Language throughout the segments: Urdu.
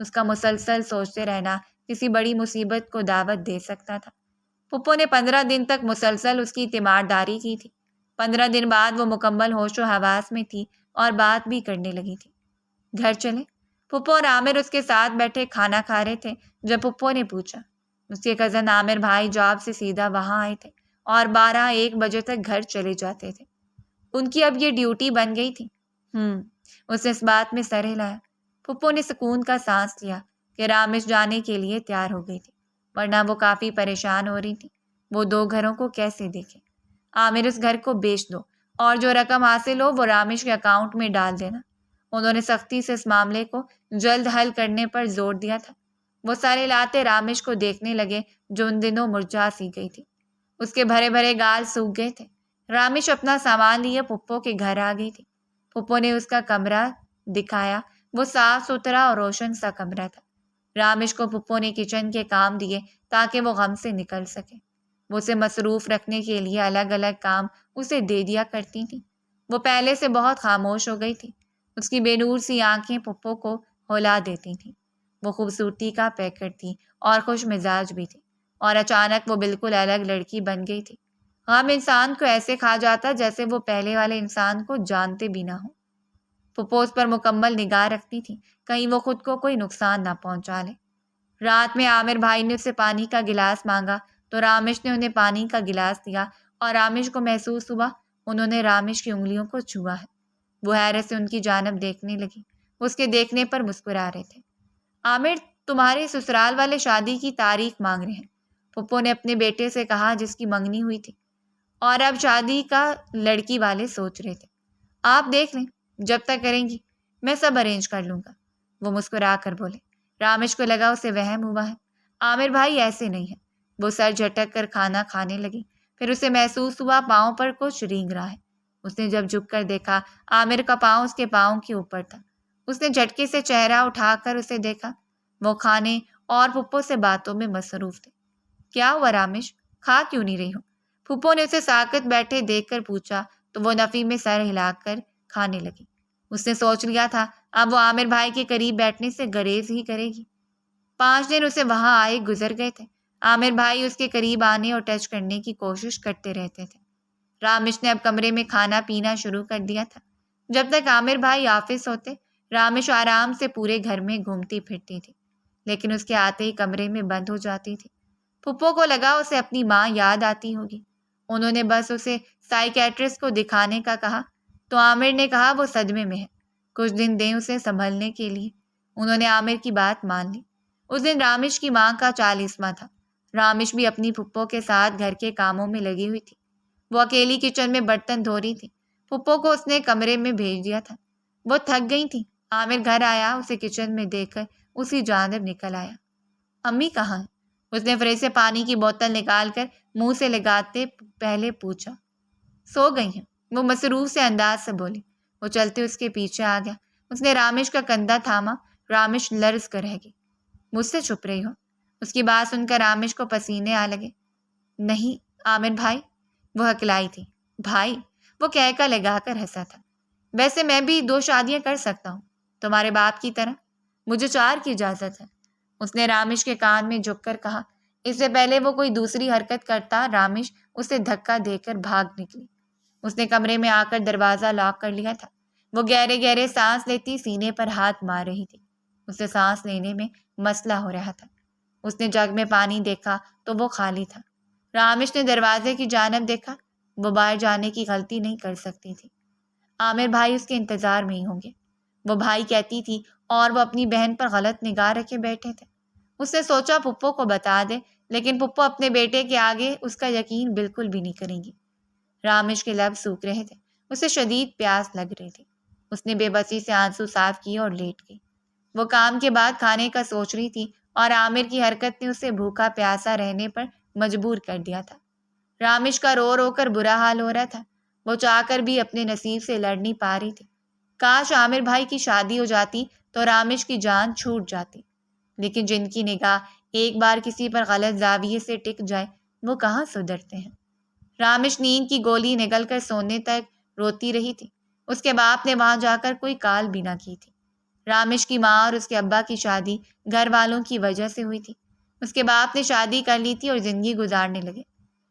اس کا مسلسل سوچتے رہنا کسی بڑی مصیبت کو دعوت دے سکتا تھا۔ پھپھو نے 15 دن تک مسلسل اس کی تیمارداری کی تھی۔ 15 دن بعد وہ مکمل ہوش و حواس میں تھی اور بات بھی کرنے لگی تھی۔ گھر چلے؟ پھپھو اور عامر اس کے ساتھ بیٹھے کھانا کھا رہے تھے جب پھپھو نے پوچھا۔ اس کے کزن عامر بھائی جاب سے سیدھا وہاں آئے تھے اور 12-1 بجے تک گھر چلے جاتے تھے۔ ان کی اب یہ ڈیوٹی بن گئی تھی۔ اس نے اس بات میں سر ہلایا۔ پھپھو نے سکون کا سانس لیا کہ رامش جانے کے لیے تیار ہو گئی تھی، ورنہ وہ کافی پریشان ہو رہی تھی۔ وہ 2 گھروں کو کیسے دیکھے؟ عامر اس گھر کو بیچ دو اور جو رقم حاصل ہو وہ رامش کے اکاؤنٹ میں ڈال دینا۔ انہوں نے سختی سے اس معاملے کو جلد حل کرنے پر زور دیا تھا۔ وہ سارے لاتے رامش کو دیکھنے لگے جو ان دنوں مرجھا سی گئی تھی۔ اس کے بھرے بھرے گال سوکھ گئے تھے۔ رامش اپنا سامان لیے پھپھو کے گھر آ گئی تھی۔ پھپھو نے اس کا کمرہ دکھایا۔ وہ صاف ستھرا اور روشن سا کمرہ تھا۔ رامش کو پھپھو نے کچن کے کام دیے تاکہ وہ غم سے نکل سکے۔ وہ اسے مصروف رکھنے کے لیے الگ الگ کام اسے دے دیا کرتی تھی۔ وہ پہلے سے بہت خاموش ہو گئی تھی۔ اس کی بے نور سی آنکھیں پھپھو کو ہلا دیتی تھیں۔ وہ خوبصورتی کا پیکر تھی اور خوش مزاج بھی تھی، اور اچانک وہ بالکل الگ لڑکی بن گئی تھی۔ غم انسان کو ایسے کھا جاتا جیسے وہ پہلے والے انسان کو جانتے بھی نہ ہو۔ پھپھو اس پر مکمل نگاہ رکھتی تھی، کہیں وہ خود کو کوئی نقصان نہ پہنچا لے۔ رات میں عامر بھائی نے اسے پانی کا گلاس مانگا تو رامش نے انہیں پانی کا گلاس دیا، اور رامش کو محسوس ہوا انہوں نے رامش کی انگلیوں کو چھوا ہے۔ وہ حیرت سے ان کی جانب دیکھنے لگی۔ اس کے دیکھنے پر مسکرا رہے تھے۔ عامر، تمہارے سسرال والے شادی کی تاریخ مانگ رہے ہیں، پھپھو نے اپنے بیٹے سے کہا جس کی منگنی ہوئی تھی، اور اب شادی کا لڑکی والے سوچ رہے تھے۔ آپ دیکھ لیں، جب تک کریں گی میں سب ارینج کر لوں گا، وہ مسکرا کر بولے۔ رامش کو لگا اسے وہم ہوا ہے۔ عامر بھائی ایسے نہیں ہے۔ وہ سر جھٹک کر کھانا کھانے لگی۔ پھر اسے محسوس ہوا پاؤں پر کچھ رینگ رہا ہے۔ اس نے جب جھک کر دیکھا، عامر کا پاؤں اس کے پاؤں کے اوپر تھا۔ اس نے جھٹکے سے چہرہ اٹھا کر اسے دیکھا۔ وہ کھانے اور پھپھو سے باتوں میں مصروف تھے۔ کیا ہوا رامش، کھا کیوں نہیں رہی ہو؟ پھپھو نے اسے ساکت بیٹھے دیکھ کر پوچھا تو وہ نفی میں سر ہلا کر کھانے لگی۔ اس نے سوچ لیا تھا اب وہ عامر بھائی کے قریب بیٹھنے سے گریز ہی کرے گی۔ 5 دن اسے وہاں آئے گزر گئے تھے۔ عامر بھائی اس کے قریب آنے اور ٹچ کرنے کی کوشش کرتے رہتے تھے۔ رامش نے اب کمرے میں کھانا پینا شروع کر دیا تھا۔ جب تک عامر بھائی آفس ہوتے، رامش آرام سے پورے گھر میں گھومتی پھرتی تھی، لیکن اس کے آتے ہی کمرے میں بند ہو جاتی تھی۔ پھپھو کو لگا اسے اپنی ماں یاد آتی ہوگی۔ انہوں نے بس اسے سائیکیٹرسٹ کو دکھانے کا کہا تو عامر نے کہا وہ صدمے میں ہے، کچھ دن دیں اسے سنبھلنے کے لیے۔ انہوں نے عامر کی بات مان لی۔ اس دن رامش کی ماں کا 40واں تھا۔ رامش بھی اپنی پھپھو کے ساتھ گھر کے کاموں میں لگی ہوئی تھی۔ وہ اکیلی کچن میں برتن دھو رہی تھی۔ پھپھو کو اس نے کمرے میں بھیج دیا تھا۔ وہ تھک گئی تھی۔ عامر گھر آیا، اسے کچن میں دیکھ کر اسی جانب نکل آیا۔ امی کہاں ہیں؟ اس نے فریج سے پانی کی بوتل نکال کر منہ سے لگاتے پہلے پوچھا۔ سو گئی ہیں، وہ مسروف سے انداز سے بولی۔ وہ چلتے اس کے پیچھے آ گیا۔ اس نے رامش کا کندھا تھاما۔ رامش لرز کر رہ گئی۔ مجھ سے چھپ رہی ہو؟ اس کی بات سن کر رامش کو پسینے آ لگے۔ نہیں عامر بھائی، وہ ہکلائی تھی۔ بھائی؟ وہ کہہ کر لگا کر ہنسا تھا۔ ویسے میں بھی 2 شادیاں کر سکتا ہوں، تمہارے باپ کی طرح۔ مجھے 4 کی اجازت ہے، اس نے رامش کے کان میں جھک کر کہا۔ اس سے پہلے وہ کوئی دوسری حرکت کرتا، رامش اسے دھکا دے کر بھاگ نکلی۔ اس نے کمرے میں آ کر دروازہ لاک کر لیا تھا۔ وہ گہرے گہرے سانس لیتی سینے پر ہاتھ مار رہی تھی۔ اسے سانس لینے میں مسئلہ ہو رہا تھا۔ اس نے جگ میں پانی دیکھا تو وہ خالی تھا۔ رامش نے دروازے کی جانب دیکھا۔ وہ باہر جانے کی غلطی نہیں کر سکتی تھی۔ عامر بھائی اس کے انتظار میں ہی ہوں گے، وہ بھائی کہتی تھی، اور وہ اپنی بہن پر غلط نگاہ رکھے بیٹھے تھے۔ اس نے سوچا پھپھو کو بتا دے، لیکن پھپھو اپنے بیٹے کے آگے اس کا یقین بالکل بھی نہیں کریں گی۔ رامش کے لب سوکھ رہے تھے، اسے شدید پیاس لگ رہی تھی۔ اس نے بے بسی سے آنسو صاف کیے اور لیٹ گئی۔ وہ کام کے بعد کھانے کا سوچ رہی تھی، اور عامر کی حرکت نے اسے بھوکا پیاسا رہنے پر مجبور کر دیا تھا۔ رامش کا رو رو کر برا حال ہو رہا تھا۔ وہ چاہ کر بھی اپنے نصیب سے لڑ نہیں پا رہی تھی۔ کاش عامر بھائی کی شادی ہو جاتی تو رامش کی جان چھوٹ جاتی، لیکن جن کی نگاہ ایک بار کسی پر غلط زاویے سے ٹک جائے وہ کہاں سدھرتے ہیں۔ رامش نیند کی گولی نگل کر سونے تک روتی رہی تھی۔ اس کے باپ نے وہاں جا کر کوئی کال بھی نہ کی تھی۔ رامش کی ماں اور اس کے ابا کی شادی گھر والوں کی وجہ سے ہوئی تھی۔ اس کے باپ نے شادی کر لی تھی اور زندگی گزارنے لگے۔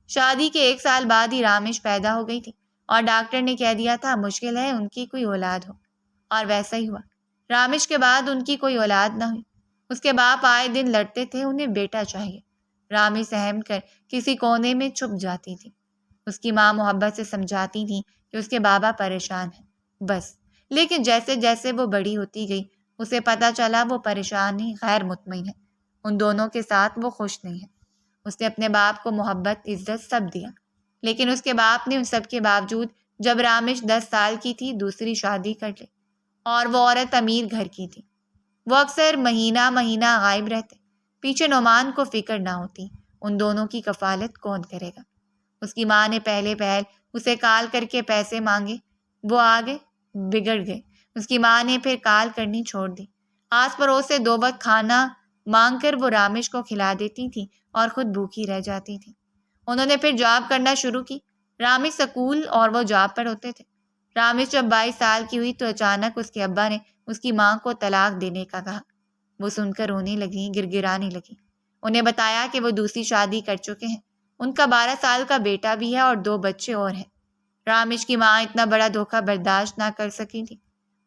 شادی کے 1 سال بعد ہی رامش پیدا ہو گئی تھی اور ڈاکٹر نے کہہ دیا تھا مشکل ہے ان کی کوئی اولاد ہو، اور ویسا ہی ہوا۔ رامش کے بعد ان کی کوئی اولاد نہ ہوئی۔ اس کے باپ آئے دن لڑتے تھے انہیں بیٹا چاہیے۔ رامش سہم کر کسی کونے میں چھپ جاتی تھی۔ اس کی ماں محبت سے سمجھاتی تھی کہ اس کے بابا پریشان ہیں، بس۔ لیکن جیسے جیسے وہ بڑی ہوتی گئی اسے پتہ چلا وہ پریشان نہیں، غیر مطمئن ہے۔ ان دونوں کے ساتھ وہ خوش نہیں ہے۔ اس نے اپنے باپ کو محبت، عزت سب دیا، لیکن اس کے باپ نے ان سب کے باوجود جب رامش 10 سال کی تھی دوسری شادی کر لی، اور وہ عورت امیر گھر کی تھی۔ وہ اکثر مہینہ مہینہ غائب رہتے۔ پیچھے نعمان کو فکر نہ ہوتی، ان دونوں کی کفالت کون کرے گا؟ اس کی ماں نے پہلے پہل اسے کال کر کے پیسے مانگے، وہ آگے بگڑ گئے۔ اس کی ماں نے پھر کال کرنی چھوڑ دی۔ آس پڑوس سے 2 وقت کھانا مانگ کر وہ رامش کو کھلا دیتی تھی اور خود بھوکی رہ جاتی تھی۔ انہوں نے پھر جاب کرنا شروع کی۔ رامش سکول اور وہ جاب پر ہوتے تھے۔ رامش جب 22 سال کی ہوئی تو اچانک اس کے ابا نے اس کی ماں کو طلاق دینے کا کہا۔ وہ سن کر رونے لگی، گڑگڑانے لگی۔ انہیں بتایا کہ وہ دوسری شادی کر چکے ہیں، ان کا 12 سال کا بیٹا بھی ہے اور 2 بچے اور ہیں۔ رامش کی ماں اتنا بڑا دھوکہ برداشت نہ کر سکی تھی۔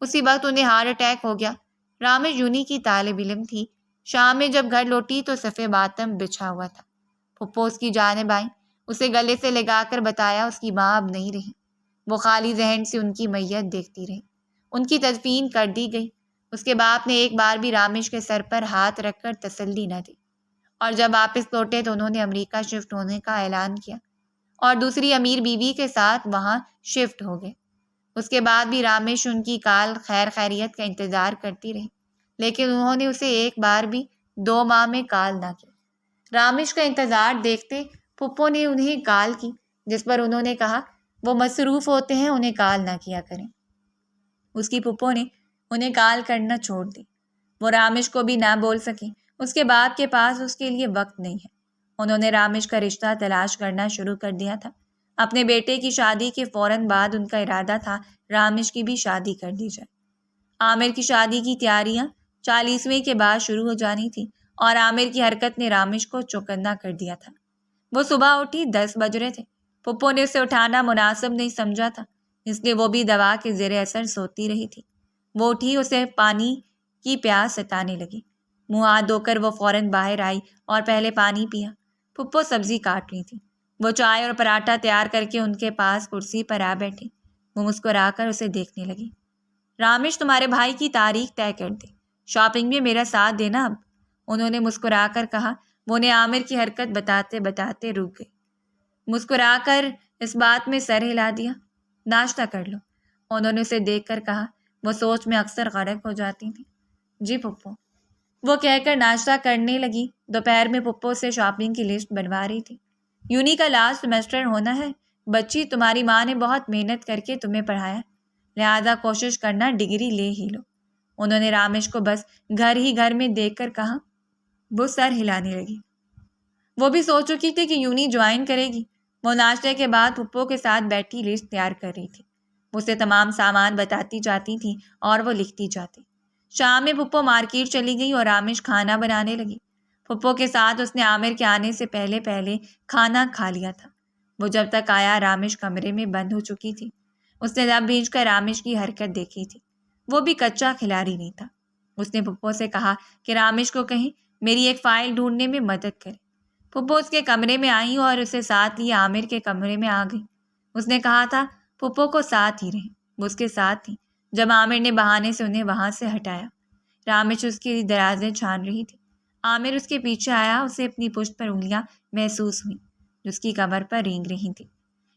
اسی وقت انہیں ہارٹ اٹیک ہو گیا۔ رامش یونی کی طالب علم تھی۔ شام میں جب گھر لوٹی تو صفے ماتم بچھا ہوا تھا۔ پھپھو اس کی جانب آئیں، اسے گلے سے لگا کر بتایا اس کی ماں اب نہیں رہی۔ وہ خالی ذہن سے ان کی میت دیکھتی رہی۔ ان کی تدفین کر دی گئی۔ اس کے باپ نے ایک بار بھی رامش کے سر پر ہاتھ رکھ کر تسلی نہ دی، اور جب واپس لوٹے تو انہوں نے امریکہ شفٹ ہونے کا اعلان کیا اور دوسری امیر بیوی کے ساتھ وہاں شفٹ ہو گئے۔ اس کے بعد بھی رامش ان کی کال خیر خیریت کا انتظار کرتی رہی، لیکن انہوں نے اسے ایک بار بھی 2 ماہ میں کال نہ کی۔ رامش کا انتظار دیکھتے پھپھو نے انہیں کال کی، جس پر انہوں نے کہا وہ مصروف ہوتے ہیں، انہیں کال نہ کیا کریں۔ اس کی پھپھو نے انہیں کال کرنا چھوڑ دی۔ وہ رامش کو بھی نہ بول سکی۔ اس کے باپ کے پاس اس کے لیے وقت نہیں ہے۔ انہوں نے رامش کا رشتہ تلاش کرنا شروع کر دیا تھا۔ اپنے بیٹے کی شادی کے فوراً بعد ان کا ارادہ تھا رامش کی بھی شادی کر دی جائے۔ عامر کی شادی کی تیاریاں 40ویں کے بعد شروع ہو جانی تھی، اور عامر کی حرکت نے رامش کو چوکنا کر دیا تھا۔ وہ صبح اٹھی، 10 بج رہے تھے۔ پھپھو نے اسے اٹھانا مناسب نہیں سمجھا تھا، اس لیے وہ بھی دوا کے زیر اثر سوتی رہی تھی۔ وہ اٹھی، اسے پانی کی پیاس ستانے لگی۔ منہ ہاتھ دھو کر وہ فوراً باہر آئی اور پہلے پانی پیا۔ پھپھو سبزی کاٹ رہی تھی۔ وہ چائے اور پراٹھا تیار کر کے ان کے پاس کرسی پر آ بیٹھی۔ وہ مسکرا کر اسے دیکھنے لگی۔ رامش، تمہارے بھائی کی تاریخ طے کر دے، شاپنگ میں میرا ساتھ دینا اب، انہوں نے مسکرا کر کہا۔ وہ انہیں عامر کی حرکت بتاتے بتاتے رک گئی۔ مسکرا کر اس بات میں سر ہلا دیا۔ ناشتہ کر لو، انہوں نے اسے دیکھ کر کہا۔ وہ سوچ میں اکثر غرق ہو جاتی تھی۔ جی پھپھو، وہ کہہ کر ناشتہ کرنے لگی۔ دوپہر میں پھپھو سے شاپنگ کی لسٹ بنوا رہی تھی۔ یونی کا لاسٹ سیمسٹر ہونا ہے بچی، تمہاری ماں نے بہت محنت کر کے تمہیں پڑھایا، لہذا کوشش کرنا ڈگری لے ہی لو، انہوں نے رامش کو بس گھر ہی گھر میں دیکھ کر کہا۔ وہ سر ہلانے لگی۔ وہ بھی سوچ چکی تھی کہ یونی جوائن کرے گی۔ وہ ناشتے کے بعد پھپھو کے ساتھ بیٹھی لسٹ تیار کر رہی تھی۔ اسے تمام سامان بتاتی جاتی تھی اور وہ لکھتی جاتی۔ شام میں پھپھو مارکیٹ چلی گئی اور رامش کھانا بنانے لگی۔ پھپھو کے ساتھ اس نے عامر کے آنے سے پہلے پہلے کھانا کھا لیا تھا۔ وہ جب تک آیا رامش کمرے میں بند ہو چکی تھی۔ اس نے لب بھینچ کر رامش کی حرکت دیکھی تھی۔ وہ بھی کچا کھلاڑی نہیں تھا۔ اس نے پھپھو سے کہا کہ رامش کو کہیں میری ایک فائل ڈھونڈنے میں مدد کرے۔ پھپھو اس کے کمرے میں آئیں اور اسے ساتھ لیے عامر کے کمرے میں آ گئی۔ اس نے کہا تھا پھپھو کو ساتھ ہی رہیں، وہ اس کے ساتھ تھی جب عامر نے بہانے سے انہیں وہاں سے ہٹایا۔ رامش اس کی درازیں چھان رہی تھی۔ عامر اس کے پیچھے آیا، اسے اپنی پشت پر انگلیاں محسوس ہوئیں جو اس کی کمر پر رینگ رہی تھی۔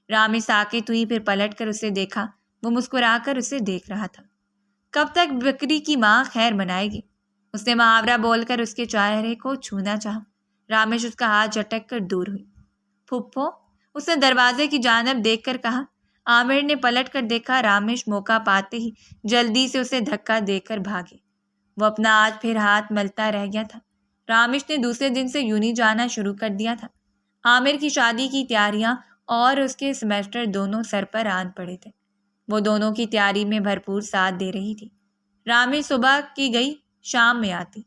رامش ساکت ہوئی، پھر پلٹ کر اسے دیکھا۔ وہ مسکرا کر اسے دیکھ رہا تھا۔ کب تک بکری کی ماں خیر منائے گی؟ اس نے محاورہ بول کر اس کے چہرے کو چھونا چاہا۔ رامش اس کا ہاتھ جھٹک کر دور ہوئی۔ پھپھو، اس نے دروازے کی جانب دیکھ کر کہا۔ عامر نے پلٹ کر دیکھا۔ رامش موقع پاتے ہی جلدی سے اسے دھکا دے کر بھاگے۔ وہ اپنا آج پھر ہاتھ ملتا رہ گیا تھا۔ رامش نے دوسرے دن سے یونی جانا شروع کر دیا تھا۔ عامر کی شادی کی تیاریاں اور اس کے سیمسٹر دونوں سر پر آن پڑے تھے۔ وہ دونوں کی تیاری میں بھرپور ساتھ دے رہی تھی۔ رامیش صبح کی گئی شام میں آتی،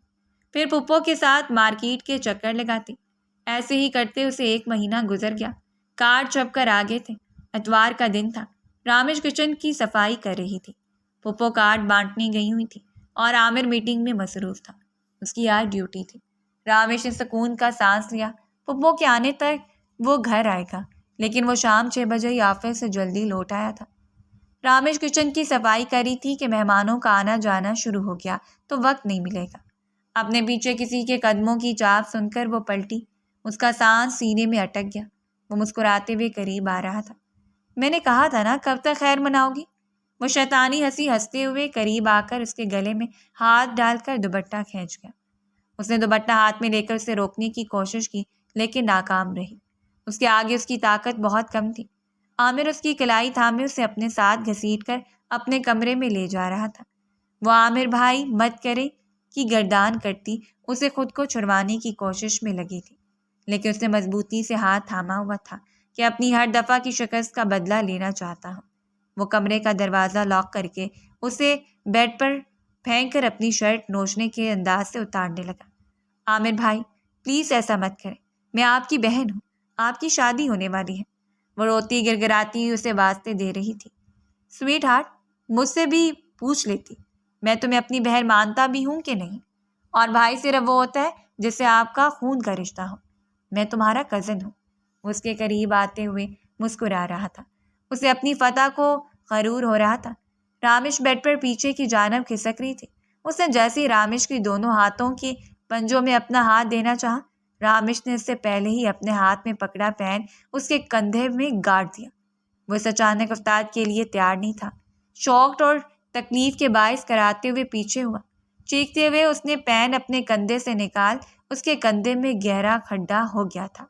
پھر پھپھو کے ساتھ مارکیٹ کے چکر لگاتی۔ ایسے ہی کرتے اسے 1 مہینہ گزر گیا۔ کارڈ چھپ کر آگے تھے۔ اتوار کا دن تھا۔ رامیش کچن کی صفائی کر رہی تھی۔ پھپھو کارڈ بانٹنے گئی ہوئی تھی اور عامر میٹنگ میں مصروف تھا۔ اس کی آج ڈیوٹی تھی۔ رامیش نے سکون کا سانس لیا۔ پھپھو کے آنے تک وہ گھر آئے گا، لیکن وہ شام 6 بجے ہی آفس سے جلدی لوٹ آیا تھا۔ رامیش کچن کی صفائی کری تھی کہ مہمانوں کا آنا جانا شروع ہو گیا تو وقت نہیں ملے گا۔ اپنے پیچھے کسی کے قدموں کی چاپ سن کر وہ پلٹی۔ اس کا سانس سینے میں اٹک گیا۔ وہ مسکراتے ہوئے قریب آ رہا تھا۔ میں نے کہا تھا نا، کب تک خیر مناؤ گی؟ وہ شیطانی ہنسی ہنستے ہوئے قریب آ کر اس کے گلے میں ہاتھ ڈال کر دوپٹہ کھینچ گیا۔ اس نے دوپٹہ ہاتھ میں لے کر اسے روکنے کی کوشش کی، لیکن ناکام رہی۔ اس کے آگے اس کی طاقت بہت کم تھی۔ عامر اس کی کلائی تھامے اسے اپنے ساتھ گھسیٹ کر اپنے کمرے میں لے جا رہا تھا۔ وہ عامر بھائی مت کرے کی گردان کرتی اسے خود کو چھڑوانے کی کوشش میں لگی تھی، لیکن اس نے مضبوطی سے ہاتھ تھاما ہوا تھا کہ اپنی ہر دفعہ کی شکست کا بدلہ لینا چاہتا ہوں۔ وہ کمرے کا دروازہ لاک کر کے اسے بیڈ پر پھینک کر اپنی شرٹ نوچنے کے انداز سے اتارنے لگا۔ عامر بھائی پلیز ایسا مت کریں، میں آپ کی بہن ہوں، آپ کی شادی ہونے والی ہے۔ وہ روتی گرگراتی اسے واسطے دے رہی تھی۔ سویٹ ہارٹ، مجھ سے بھی پوچھ لیتی، میں تمہیں اپنی بہن مانتا بھی ہوں کہ نہیں؟ اور بھائی صرف وہ ہوتا ہے جس سے آپ کا خون کا رشتہ ہو۔ میں تمہارا کزن ہوں۔ وہ اس کے قریب آتے ہوئے مسکرا رہا تھا۔ اسے اپنی فتح کو غرور ہو رہا تھا۔ رامیش بیڈ پر پیچھے کی جانب کھسک رہی تھی۔ اس نے جیسے ہی رامیش کی دونوں ہاتھوں کے پنجوں میں اپنا ہاتھ دینا چاہا، رامیش نے اس سے پہلے ہی اپنے ہاتھ میں پکڑا پین اس کے کندھے میں گاڑ دیا۔ وہ اس اچانک افتاد کے لیے تیار نہیں تھا۔ شوکڈ اور تکلیف کے باعث کراتے ہوئے پیچھے ہوا۔ چیختے ہوئے اس نے پین اپنے کندھے سے نکال اس کے کندھے میں گہرا کھڈا ہو گیا تھا۔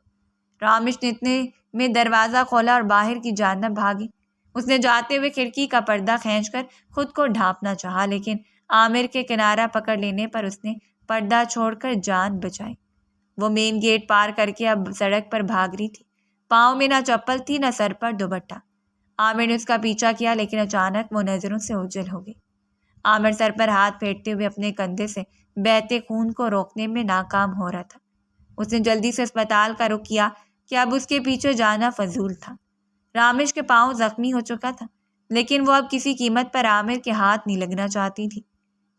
رامیش نے اتنے میں دروازہ کھولا اور باہر کی جانب بھاگی۔ اس نے جاتے ہوئے کھڑکی کا پردہ کھینچ کر خود کو ڈھانپنا چاہا، لیکن عامر کے کنارہ پکڑ لینے پر اس نے پردہ چھوڑ کر جان بچائی۔ وہ مین گیٹ پار کر کے اب سڑک پر بھاگ رہی تھی۔ پاؤں میں نہ چپل تھی نہ سر پر دوپٹہ۔ عامر نے اس کا پیچھا کیا، لیکن اچانک وہ نظروں سے اوجھل ہو گئی۔ عامر سر پر ہاتھ پھیرتے ہوئے اپنے کندھے سے بہتے خون کو روکنے میں ناکام ہو رہا تھا۔ اس نے جلدی سے اسپتال کا رخ کیا کہ اب اس کے پیچھے جانا فضول تھا۔ رامیش کے پاؤں زخمی ہو چکا تھا، لیکن وہ اب کسی قیمت پر عامر کے ہاتھ نہیں لگنا چاہتی تھی۔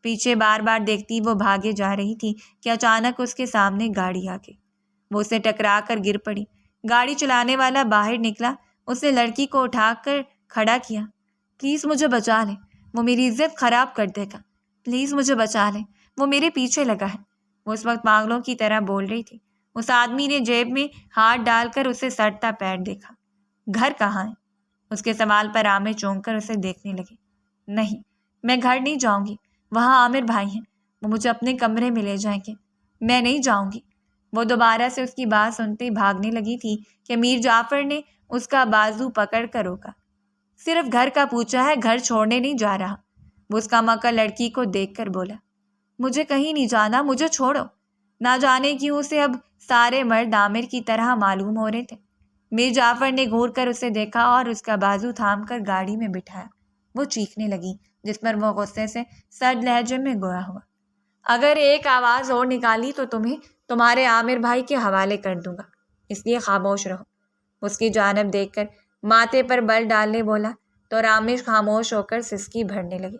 پیچھے بار بار دیکھتی وہ بھاگے جا رہی تھی کہ اچانک اس کے سامنے گاڑی آ گئی۔ وہ اسے ٹکرا کر گر پڑی۔ گاڑی چلانے والا باہر نکلا۔ اس نے لڑکی کو اٹھا کر کھڑا کیا۔ پلیز مجھے بچا لیں، وہ میری عزت خراب کر دے گا، پلیز مجھے بچا لیں، وہ میرے پیچھے لگا ہے۔ وہ اس وقت پاگلوں کی طرح بول رہی تھی۔ اس آدمی نے جیب میں ہاتھ ڈال کر اسے سڑتا پیر دیکھا۔ گھر کہاں ہے؟ اس کے سوال پر عامر چونک کر اسے دیکھنے لگے۔ نہیں، میں گھر نہیں جاؤں گی، وہاں عامر بھائی ہیں، وہ مجھے اپنے کمرے میں لے جائیں گے، میں نہیں جاؤں گی۔ وہ دوبارہ سے اس کی بات سنتے ہی بھاگنے لگی تھی کہ میر جعفر نے اس کا بازو پکڑ کر روکا۔ صرف گھر کا پوچھا ہے، گھر چھوڑنے نہیں جا رہا۔ وہ اس کا مکر لڑکی کو دیکھ کر بولا۔ مجھے کہیں نہیں جانا، مجھے چھوڑو۔ نہ جانے کیوں اسے اب سارے مرد عامر کی طرح معلوم ہو رہے تھے۔ میر جعفر نے گھور کر اسے دیکھا اور اس کا بازو تھام کر گاڑی میں بٹھایا۔ وہ چیخنے لگی، جس پر وہ غصے سے سرد لہجے میں گویا ہوا۔ اگر ایک آواز اور نکالی تو تمہیں تمہارے عامر بھائی کے حوالے کر دوں گا، اس لیے خاموش رہو۔ اس کی جانب دیکھ کر ماتھے پر بل ڈالنے بولا تو رامیش خاموش ہو کر سسکی بھرنے لگی۔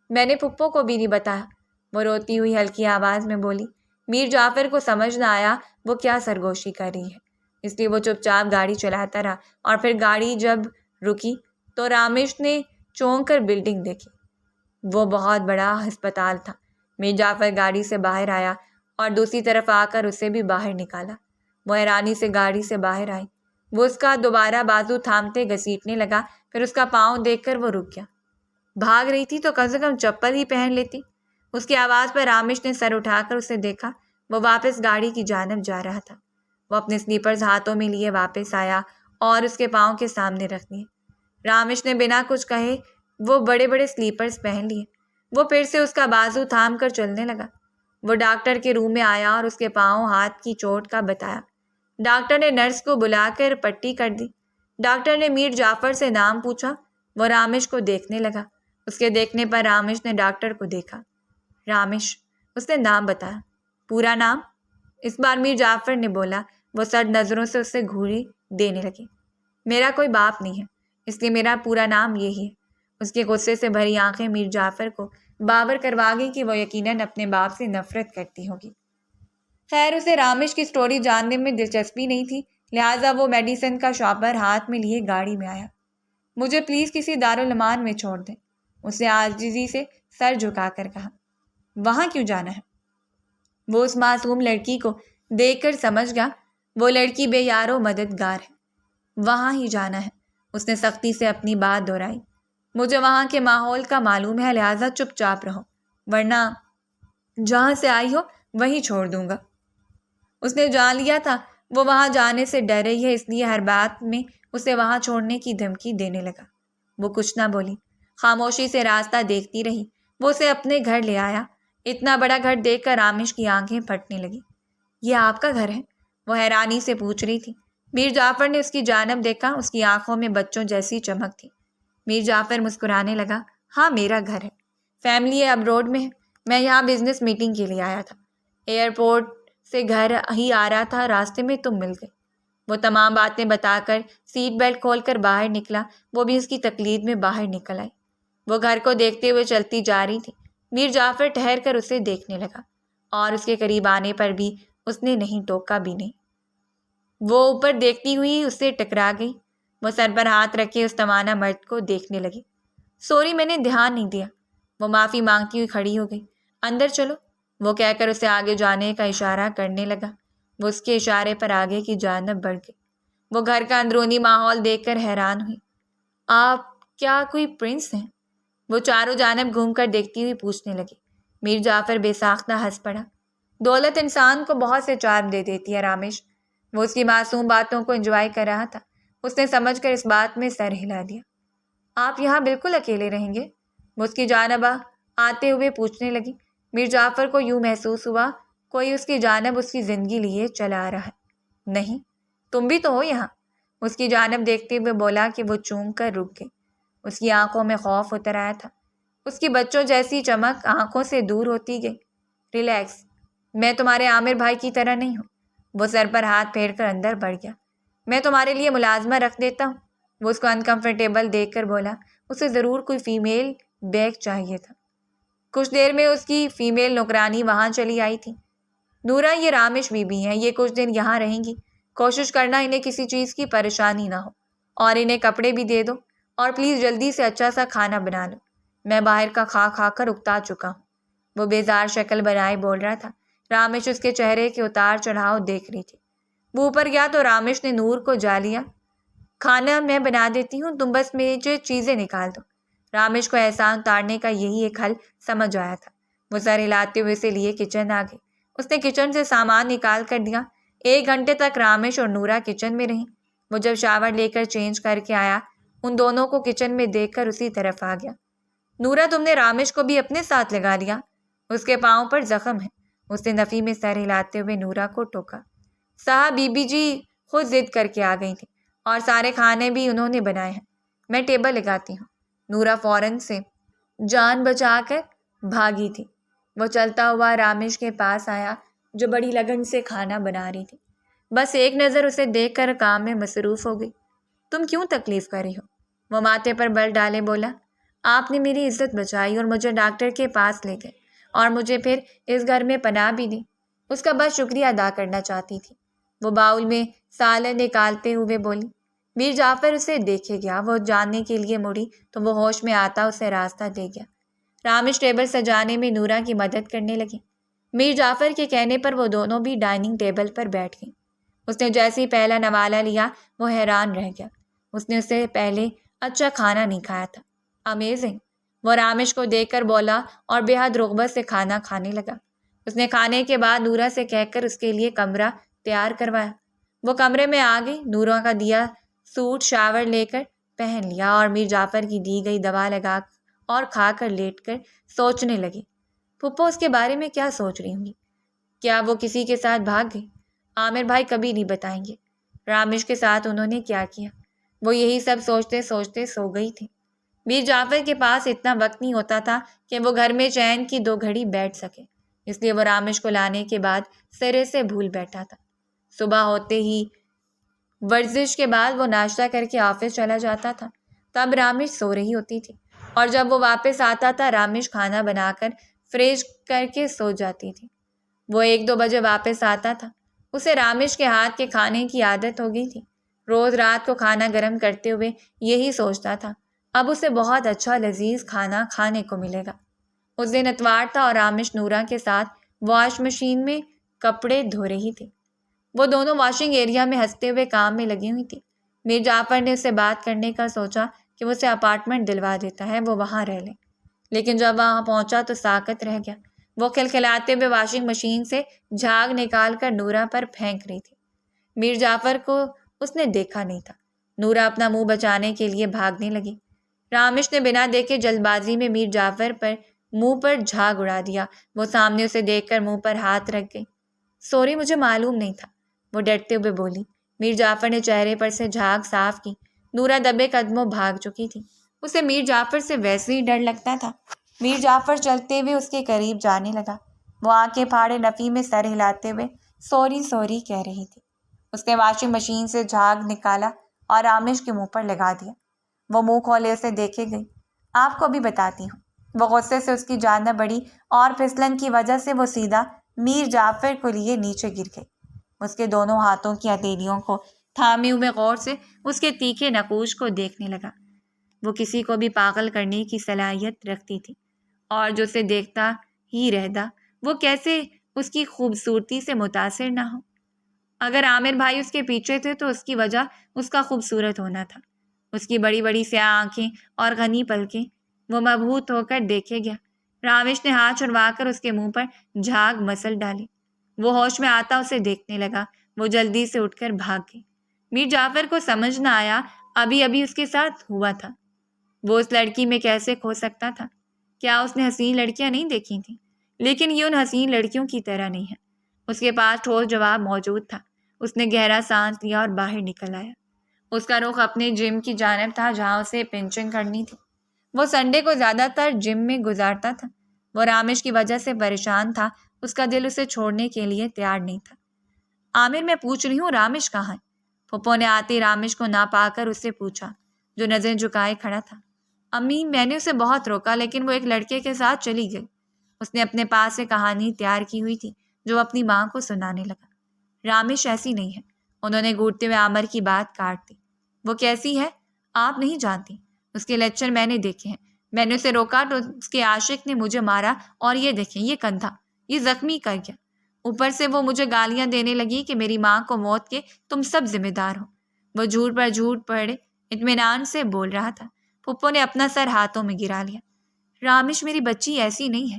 میں نے پھپھو کو بھی نہیں بتایا، وہ روتی ہوئی ہلکی آواز میں بولی۔ میر جعفر کو سمجھ نہ آیا وہ کیا سرگوشی کر رہی ہے، اس لیے وہ چپ چاپ گاڑی چلاتا رہا، اور پھر گاڑی جب رکی تو رامیش نے چونک کر بلڈنگ دیکھی۔ وہ بہت بڑا ہسپتال تھا۔ میر جعفر گاڑی سے باہر آیا اور دوسری طرف آ کر اسے بھی باہر نکالا۔ وہ حیرانی سے گاڑی سے باہر آئی۔ وہ اس کا دوبارہ بازو تھامتے گھسیٹنے لگا، پھر اس کا پاؤں دیکھ کر وہ رک گیا۔ بھاگ رہی تھی تو کم سے کم چپل ہی پہن لیتی۔ اس کی آواز پر رامیش نے سر اٹھا کر اسے دیکھا۔ وہ واپس گاڑی کی جانب جا رہا تھا۔ وہ اپنے سلیپرز ہاتھوں میں لیے واپس آیا اور اس کے پاؤں کے سامنے رکھ دیے۔ رامیش نے بنا کچھ کہے وہ بڑے بڑے سلیپرز پہن لیے۔ وہ پھر سے اس کا بازو تھام کر چلنے لگا۔ وہ ڈاکٹر کے روم میں آیا اور اس کے پاؤں ہاتھ کی چوٹ کا بتایا۔ ڈاکٹر نے نرس کو بلا کر پٹی کر دی۔ ڈاکٹر نے میر جعفر سے نام پوچھا۔ وہ رامیش کو دیکھنے لگا۔ اس کے دیکھنے پر رامش نے ڈاکٹر کو دیکھا۔ رامش، اس نے نام بتایا۔ پورا نام؟ اس بار میر جعفر نے بولا۔ وہ سرد نظروں سے اسے گھوری دینے لگے۔ میرا کوئی باپ نہیں ہے، اس لیے میرا پورا نام یہی ہے۔ اس کے غصے سے بھری آنکھیں میر جعفر کو باور کروا گئی کہ وہ یقیناً اپنے باپ سے نفرت کرتی ہوگی۔ خیر، اسے رامش کی سٹوری جاننے میں دلچسپی نہیں تھی، لہٰذا وہ میڈیسن کا شاپر ہاتھ میں لیے گاڑی میں آیا۔ مجھے پلیز کسی دارالمان میں چھوڑ دیں، اسے عاجزی سے سر جھکا کر کہا۔ وہاں کیوں جانا ہے؟ وہ اس معصوم لڑکی کو دیکھ کر سمجھ گیا وہ لڑکی بے یار و مددگار ہے۔ وہاں ہی جانا ہے، اس نے سختی سے اپنی بات دہرائی۔ مجھے وہاں کے ماحول کا معلوم ہے، لہٰذا چپ چاپ رہو، ورنہ جہاں سے آئی ہو وہیں چھوڑ دوں گا۔ اس نے جان لیا تھا وہ وہاں جانے سے ڈر رہی ہے، اس لیے ہر بات میں اسے وہاں چھوڑنے کی دھمکی دینے لگا۔ وہ کچھ نہ بولی، خاموشی سے راستہ دیکھتی رہی۔ وہ اسے اپنے گھر لے آیا۔ اتنا بڑا گھر دیکھ کر رامش کی آنکھیں پھٹنے لگی۔ یہ آپ کا گھر ہے؟ وہ حیرانی سے پوچھ رہی تھی۔ میر جعفر نے اس کی جانب دیکھا، اس کی آنکھوں میں بچوں جیسی چمک تھی۔ میر جعفر مسکرانے لگا۔ ہاں، میرا گھر ہے، فیملی ابروڈ میں ہے، میں یہاں بزنس میٹنگ کے لیے آیا تھا، ایئرپورٹ سے گھر ہی آ رہا تھا، راستے میں تم مل گئے۔ وہ تمام باتیں بتا کر سیٹ بیلٹ کھول کر باہر نکلا، وہ بھی اس کی تقلید میں باہر نکل آئی۔ وہ گھر کو دیکھتے ہوئے چلتی جا رہی تھی۔ میر جعفر ٹھہر کر اسے دیکھنے لگا اور اس کے قریب آنے پر بھی اس نے نہیں ٹوکا بھی نہیں۔ وہ اوپر دیکھتی ہوئی اس سے ٹکرا گئی۔ وہ سر پر ہاتھ رکھے اس توانا مرد کو دیکھنے لگی۔ سوری، میں نے دھیان نہیں دیا۔ وہ معافی مانگتی ہوئی کھڑی ہو گئی۔ اندر چلو، وہ کہہ کر اسے آگے جانے کا اشارہ کرنے لگا۔ وہ اس کے اشارے پر آگے کی جانب بڑھ گئی۔ وہ گھر کا اندرونی ماحول دیکھ کر حیران ہوئی۔ آپ کیا کوئی پرنس ہیں؟ وہ چاروں جانب گھوم کر دیکھتی ہوئی پوچھنے لگی۔ میر جعفر بے ساختہ ہنس پڑا۔ دولت انسان کو بہت سے چارم دے دیتی ہے رامش۔ وہ اس کی معصوم باتوں کو انجوائے کر رہا تھا۔ اس نے سمجھ کر اس بات میں سر ہلا دیا۔ آپ یہاں بالکل اکیلے رہیں گے؟ وہ اس کی جانب آتے ہوئے پوچھنے لگی۔ میر جعفر کو یوں محسوس ہوا کوئی اس کی جانب اس کی زندگی لیے چلا آ رہا ہے۔ نہیں، تم بھی تو ہو یہاں۔ اس کی جانب دیکھتے ہوئے بولا کہ وہ چونک کر رک گئی۔ اس کی آنکھوں میں خوف اتر آیا تھا۔ اس کی بچوں جیسی چمک آنکھوں سے دور ہوتی گئی۔ ریلیکس، میں تمہارے عامر بھائی کی طرح نہیں ہوں۔ وہ سر پر ہاتھ پھیر کر اندر بڑھ گیا۔ میں تمہارے لیے ملازمہ رکھ دیتا ہوں۔ وہ اس کو انکمفرٹیبل دیکھ کر بولا۔ اسے ضرور کوئی فیمیل بیگ چاہیے تھا۔ کچھ دیر میں اس کی فیمیل نوکرانی وہاں چلی آئی تھی۔ نورا، یہ رامش بی بی ہیں، یہ کچھ دن یہاں رہیں گی۔ کوشش کرنا انہیں کسی چیز کی پریشانی نہ ہو، اور انہیں کپڑے بھی دے دو، اور پلیز جلدی سے اچھا سا کھانا بنا لو، میں باہر کا کھا کھا کر اکتا چکا ہوں۔ وہ بیزار شکل بنائے بول رہا تھا۔ رامش اس کے چہرے کے اتار چڑھاؤ دیکھ رہی تھی۔ وہ اوپر گیا تو رامش نے نور کو جا لیا۔ کھانا میں بنا دیتی ہوں، تم بس مجھے چیزیں نکال دو۔ رامش کو احسان اتارنے کا یہی ایک حل سمجھ آیا تھا۔ وہ سر ہلاتے ہوئے سے لیے کچن آ گئی۔ اس نے کچن سے سامان نکال کر دیا۔ 1 گھنٹے تک رامش اور نورا کچن میں رہیں۔ وہ جب شاور لے کر چینج کر کے آیا، ان دونوں کو کچن میں دیکھ کر اسی طرف آ گیا۔ نورا، تم نے رامش کو بھی اپنے ساتھ لگا لیا؟ اس کے پاؤں پر زخم ہے۔ اس نے نفی میں سر ہلاتے ہوئے نورا کو ٹوکا۔ صاحب، بی بی جی خود ضد کر کے آ گئی تھی، اور سارے کھانے بھی انہوں نے بنائے ہیں۔ میں ٹیبل لگاتی ہوں۔ نورا فوراً سے جان بچا کر بھاگی تھی۔ وہ چلتا ہوا رامش کے پاس آیا جو بڑی لگن سے کھانا بنا رہی تھی۔ بس ایک نظر اسے دیکھ کر کام میں مصروف ہو گئی۔ تم کیوں تکلیف کر رہی ہو؟ وہ ماتھے پر بل ڈالے بولا۔ آپ نے میری عزت بچائی اور مجھے ڈاکٹر کے پاس لے گئے، اور مجھے پھر اس گھر میں پناہ بھی دی۔ اس کا بس شکریہ ادا کرنا چاہتی تھی۔ وہ باؤل میں سالن نکالتے ہوئے بولی۔ میر جعفر اسے دیکھے گیا۔ وہ جاننے کے لیے مڑی تو وہ ہوش میں آتا اسے راستہ دے گیا۔ رامش ٹیبل سجانے میں نورا کی مدد کرنے لگی۔ میر جعفر کے کہنے پر وہ دونوں بھی ڈائننگ ٹیبل پر بیٹھ گئیں۔ اس نے جیسے ہی پہلا نوالا لیا، وہ حیران رہ گیا۔ اس نے اس سے پہلے اچھا کھانا نہیں کھایا تھا۔ امیزنگ، وہ رامش کو دیکھ کر بولا اور بے حد رغبت سے کھانا کھانے لگا۔ اس نے کھانے کے بعد نورا سے کہہ کر اس کے لیے کمرہ تیار کروایا۔ وہ کمرے میں آ گئی۔ نورا کا دیا سوٹ شاور لے کر پہن لیا اور میر جعفر کی دی گئی دوا لگا اور کھا کر لیٹ کر سوچنے لگی۔ پھپھو اس کے بارے میں کیا سوچ رہی ہوں گی؟ کیا وہ کسی کے ساتھ بھاگ گئی؟ عامر بھائی کبھی نہیں بتائیں گے رامش کے ساتھ انہوں نے کیا کیا۔ وہ یہی سب سوچتے سوچتے سو گئی تھی۔ میر جعفر کے پاس اتنا وقت نہیں ہوتا تھا کہ وہ گھر میں چین کی 2 گھڑی بیٹھ سکے، اس لیے وہ رامش کو لانے کے بعد سرے سے بھول بیٹھا تھا۔ صبح ہوتے ہی ورزش کے بعد وہ ناشتہ کر کے آفس چلا جاتا تھا، تب رامش سو رہی ہوتی تھی، اور جب وہ واپس آتا تھا رامش کھانا بنا کر فریش کر کے سو جاتی تھی۔ وہ 1-2 بجے واپس آتا تھا۔ اسے رامش کے ہاتھ کے کھانے کی عادت ہو گئی تھی۔ روز رات کو کھانا گرم کرتے ہوئے یہی سوچتا تھا، اب اسے بہت اچھا لذیذ کھانا کھانے کو ملے گا۔ اس دن اتوار تھا اور رامش نورا کے ساتھ واش مشین میں کپڑے دھو رہی تھی۔ وہ دونوں واشنگ ایریا میں ہنستے ہوئے کام میں لگی ہوئی تھی۔ میر جعفر نے اس سے بات کرنے کا سوچا کہ وہ اسے اپارٹمنٹ دلوا دیتا ہے، وہ وہاں رہ لے، لیکن جب وہاں پہنچا تو ساکت رہ گیا۔ وہ کھلکھلاتے ہوئے واشنگ مشین سے جھاگ نکال کر نورا پر پھینک رہی تھی۔ میر جعفر کو اس نے دیکھا نہیں تھا۔ نورا اپنا منہ بچانے کے لیے بھاگنے لگی۔ رامش نے بنا دیکھے جلد بازی میں میر جعفر پر منہ پر جھاگ اڑا دیا۔ وہ سامنے اسے دیکھ کر منہ پر ہاتھ رکھ گئی۔ سوری، مجھے معلوم نہیں تھا، وہ ڈرتے ہوئے بولی۔ میر جعفر نے چہرے پر سے جھاگ صاف کی۔ نورا دبے قدموں بھاگ چکی تھی۔ اسے میر جعفر سے ویسے ہی ڈر لگتا تھا۔ میر جعفر چلتے ہوئے اس کے قریب جانے لگا۔ وہ آنکھیں پھاڑے نفی میں سر ہلاتے ہوئے سوری سوری کہہ رہی تھی۔ اس نے واشنگ مشین سے جھاگ نکالا اور رامش کے منہ پر لگا دیا۔ وہ منہ کھولے اسے دیکھے گئی۔ آپ کو بھی بتاتی ہوں۔ وہ غصے سے اس کی جانب بڑھی اور پھسلن کی وجہ سے وہ سیدھا میر جعفر کو لیے نیچے گر گئی۔ اس کے دونوں ہاتھوں کی ہتھیلیوں کو تھامے ہوئے غور سے اس کے تیکھے نقوش کو دیکھنے لگا۔ وہ کسی کو بھی پاگل کرنے کی صلاحیت رکھتی تھی، اور جو اسے دیکھتا ہی رہتا وہ کیسے اس کی خوبصورتی سے متاثر نہ ہو۔ اگر عامر بھائی اس کے پیچھے تھے تو اس کی وجہ اس کا خوبصورت ہونا تھا۔ اس کی بڑی بڑی سیاہ آنکھیں اور غنی پلکیں۔ وہ مبہوت ہو کر دیکھے گیا۔ رامش نے ہاتھ چھڑوا کر اس کے منہ پر جھاگ مسل ڈالی۔ وہ ہوش میں آتا اسے دیکھنے لگا۔ وہ جلدی سے اٹھ کر بھاگ گئی۔ میر جعفر کو سمجھ نہ آیا ابھی ابھی اس کے ساتھ ہوا تھا۔ وہ اس لڑکی میں کیسے کھو سکتا تھا؟ کیا اس نے حسین لڑکیاں نہیں دیکھی تھیں؟ لیکن یہ ان حسین لڑکیوں کی طرح نہیں ہے۔ اس کے پاس ٹھوس جواب موجود تھا۔ اس نے گہرا سانس لیا اور باہر نکل آیا۔ اس کا رخ اپنے جم کی جانب تھا جہاں اسے پنچنگ کرنی تھی۔ وہ سنڈے کو زیادہ تر جم میں گزارتا تھا۔ وہ رامش کی وجہ سے پریشان تھا۔ اس کا دل اسے چھوڑنے کے لیے تیار نہیں تھا۔ عامر، میں پوچھ رہی ہوں رامش کہاں ہے؟ پھپھو نے آتے ہی رامش کو نہ پا کر اس سے پوچھا، جو نظریں جھکائے کھڑا تھا۔ امی، میں نے اسے بہت روکا لیکن وہ ایک لڑکے کے ساتھ چلی گئی۔ اس نے اپنے پاس سے کہانی تیار کی ہوئی تھی جو اپنی ماں کو سنانے لگا۔ رامش ایسی نہیں ہے، انہوں نے گھوٹتے ہوئے عامر کی بات کاٹ دی۔ وہ کیسی ہے؟ آپ نہیں جانتی۔ اس کے لیکچر میں نے دیکھے ہیں۔ میں نے اسے روکا تو اس کے عاشق نے مجھے مارا، اور یہ دیکھیں، یہ کندھا، یہ زخمی کر گیا۔ اوپر سے وہ مجھے گالیاں دینے لگی کہ میری ماں کو موت کے تم سب ذمہ دار ہو۔ وہ جھوٹ پر جھوٹ پڑے اطمینان سے بول رہا تھا۔ پھپھو نے اپنا سر ہاتھوں میں گرا لیا۔ رامش، میری بچی ایسی نہیں ہے۔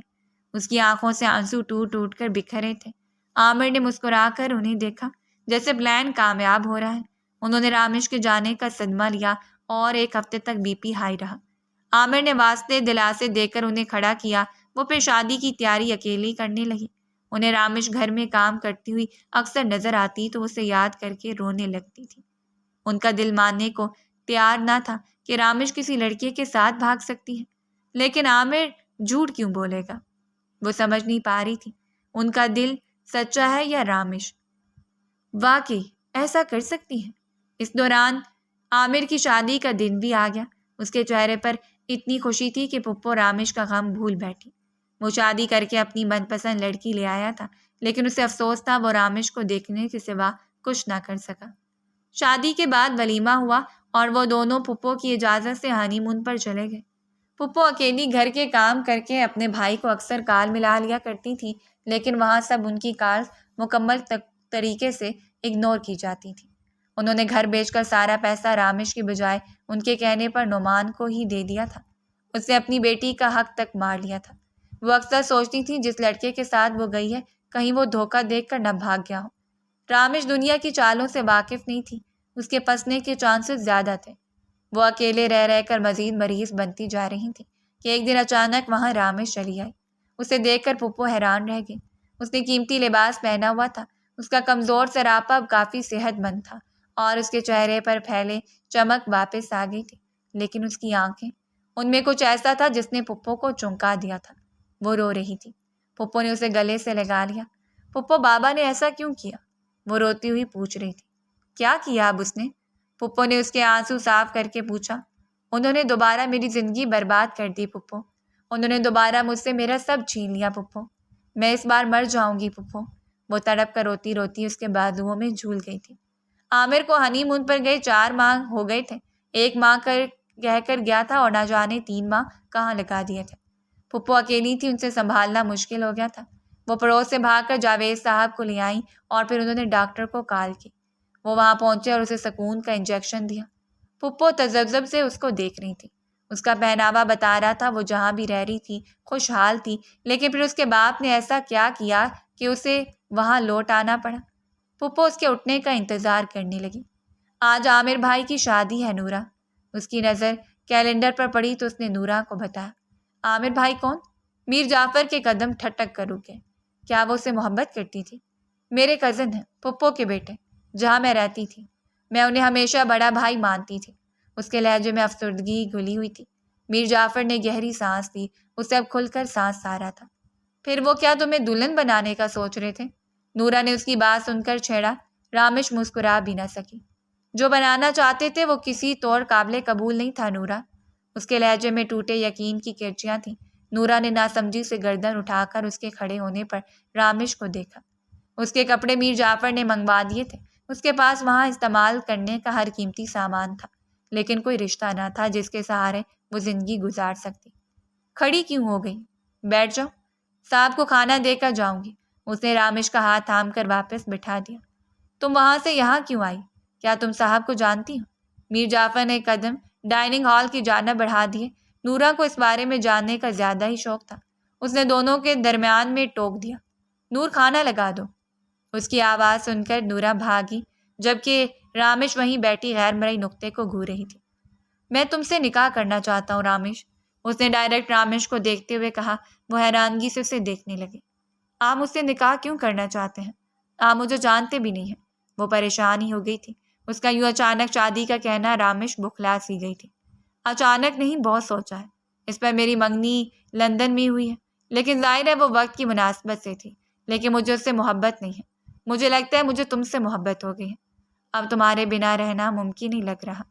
اس کی آنکھوں سے آنسو ٹوٹ ٹوٹ کر بکھرے تھے۔ عامر نے مسکرا کر انہیں دیکھا، جیسے پلان کامیاب ہو رہا ہے۔ انہوں نے رامش کے جانے کا صدمہ لیا اور 1 ہفتے تک بی پی ہائی رہا۔ عامر نے واسطے دلاسے دے کر انہیں کھڑا کیا۔ وہ پھر شادی کی تیاری اکیلی کرنے لگی۔ انہیں رامش گھر میں کام کرتی ہوئی اکثر نظر آتی تو اسے یاد کر کے رونے لگتی تھی۔ ان کا دل ماننے کو تیار نہ تھا کہ رامش کسی لڑکے کے ساتھ بھاگ سکتی ہے، لیکن عامر جھوٹ کیوں بولے گا؟ وہ سمجھ نہیں پا رہی تھی ان کا دل سچا ہے یا رامش واقعی ایسا کر سکتی ہے۔ اس دوران عامر کی شادی کا دن بھی آ گیا۔ اس کے چہرے پر اتنی خوشی تھی کہ پھپھو رامش کا غم بھول بیٹھی۔ وہ شادی کر کے اپنی من پسند لڑکی لے آیا تھا، لیکن اسے افسوس تھا وہ رامش کو دیکھنے کے سوا کچھ نہ کر سکا۔ شادی کے بعد ولیمہ ہوا اور وہ دونوں پھپھو کی اجازت سے ہانی مون پر چلے گئے۔ پھپھو اکیلی گھر کے کام کر کے اپنے بھائی کو اکثر کال ملا لیا کرتی تھی، لیکن وہاں سب ان کی کال مکمل طریقے سے اگنور کی جاتی تھی۔ انہوں نے گھر بیچ کر سارا پیسہ رامش کی بجائے ان کے کہنے پر نعمان کو ہی دے دیا تھا۔ اس نے اپنی بیٹی کا حق تک مار لیا تھا۔ وہ اکثر سوچتی تھی جس لڑکے کے ساتھ وہ گئی ہے کہیں وہ دھوکہ دیکھ کر نہ بھاگ گیا ہو۔ رامش دنیا کی چالوں سے واقف نہیں تھی۔ اس کے پھنسنے کے چانسز زیادہ تھے۔ وہ اکیلے رہ رہ کر مزید مریض بنتی جا رہی تھی کہ ایک دن اچانک وہاں رامش چلی آئی۔ اسے دیکھ کر پھپھو حیران رہ گئی۔ اس نے قیمتی لباس پہنا ہوا تھا۔ اس کا کمزور سراپا اب کافی صحت مند تھا اور اس کے چہرے پر پھیلے چمک واپس آ گئی تھی، لیکن اس کی آنکھیں ان میں کچھ ایسا تھا جس نے پھپھو کو چونکا دیا تھا۔ وہ رو رہی تھی۔ پھپھو نے اسے گلے سے لگا لیا۔ پھپھو بابا نے ایسا کیوں کیا؟ وہ روتی ہوئی پوچھ رہی تھی۔ کیا کیا اب اس نے؟ پھپھو نے اس کے آنسو صاف کر کے پوچھا۔ انہوں نے دوبارہ میری زندگی برباد کر دی پھپھو۔ انہوں نے دوبارہ مجھ سے میرا سب چھین لیا پھپھو۔ میں اس بار مر جاؤں گی پھپھو۔ وہ تڑپ کر روتی روتی اس کے بازوؤں میں جھول گئی تھی۔ عامر کو ہنی مون پر گئے 4 ماہ ہو گئے تھے۔ 1 ماہ کہہ کر گیا تھا اور نہ جانے 3 ماہ کہاں لگا دیے تھے۔ پھپھو اکیلی تھی، ان سے سنبھالنا مشکل ہو گیا تھا۔ وہ پڑوس سے بھاگ کر جاوید صاحب کو لے آئیں اور پھر انہوں نے ڈاکٹر کو کال کی۔ وہ وہاں پہنچے اور اسے سکون کا انجیکشن دیا۔ پھپھو تذبذب سے اس کو دیکھ رہی تھی۔ اس کا پہناوا بتا رہا تھا وہ جہاں بھی رہ رہی تھی خوشحال تھی، لیکن پھر اس کے باپ نے ایسا کیا کیا کہ اسے وہاں لوٹ آنا پڑا۔ پھپھو اس کے اٹھنے کا انتظار کرنے لگی۔ آج عامر بھائی کی شادی ہے نورا۔ اس کی نظر کیلنڈر پر پڑی تو اس نے نورا کو بتایا۔ عامر بھائی کون؟ میر جعفر کے قدم ٹھٹک کر رکے۔ کیا وہ اسے محبت کرتی تھی؟ میرے کزن ہیں، پھپھو کے بیٹے، جہاں میں رہتی تھی۔ میں انہیں ہمیشہ بڑا بھائی مانتی تھی۔ اس کے لہجے میں افسردگی گھلی ہوئی تھی۔ میر جعفر نے گہری سانس لی۔ اسے اب کھل کر سانس آ رہا تھا۔ پھر وہ کیا تمہیں دلہن بنانے کا سوچ رہے تھے؟ نورا نے اس کی بات سن کر چھیڑا۔ رامش مسکرا بھی نہ سکی۔ جو بنانا چاہتے تھے وہ کسی طور قابل قبول نہیں تھا نورا۔ اس کے لہجے میں ٹوٹے یقین کی کرچیاں تھیں۔ نورا نے ناسمجھی سے گردن اٹھا کر اس کے کھڑے ہونے پر رامش کو دیکھا۔ اس کے کپڑے میر جعفر نے منگوا دیے تھے۔ اس کے پاس وہاں استعمال کرنے کا ہر قیمتی سامان تھا، لیکن کوئی رشتہ نہ تھا جس کے سہارے وہ زندگی گزار سکتی۔ کھڑی کیوں ہو گئی؟ بیٹھ جاؤ، صاحب کو کھانا دے کر جاؤں گی۔ اس نے رامش کا ہاتھ تھام کر واپس بٹھا دیا۔ تم وہاں سے یہاں کیوں آئی؟ کیا تم صاحب کو جانتی ہو؟ میر جعفر نے قدم ڈائننگ ہال کی جانب بڑھا دیے۔ نورا کو اس بارے میں جاننے کا زیادہ ہی شوق تھا۔ اس نے دونوں کے درمیان میں ٹوک دیا۔ نور کھانا لگا دو۔ اس کی آواز سن کر نورا بھاگی، جبکہ رامش وہیں بیٹھی غیر مرئی نقطے کو گھور رہی تھی۔ میں تم سے نکاح کرنا چاہتا ہوں رامش، اس نے ڈائریکٹ رامش کو دیکھتے ہوئے کہا۔ وہ حیرانگی سے اسے دیکھنے لگے۔ آپ مجھ سے نکاح کیوں کرنا چاہتے ہیں؟ آپ مجھے جانتے بھی نہیں ہیں۔ وہ پریشان ہی ہو گئی تھی۔ اس کا یوں اچانک شادی کا کہنا رامش بخلا سی گئی تھی۔ اچانک نہیں، بہت سوچا ہے۔ اس پر میری منگنی لندن میں ہوئی ہے، لیکن ظاہر ہے وہ وقت کی مناسبت سے تھی، لیکن مجھے اس سے محبت نہیں ہے۔ مجھے لگتا ہے مجھے تم سے محبت ہو گئی ہے۔ اب تمہارے بنا رہنا ممکن ہی لگ رہا۔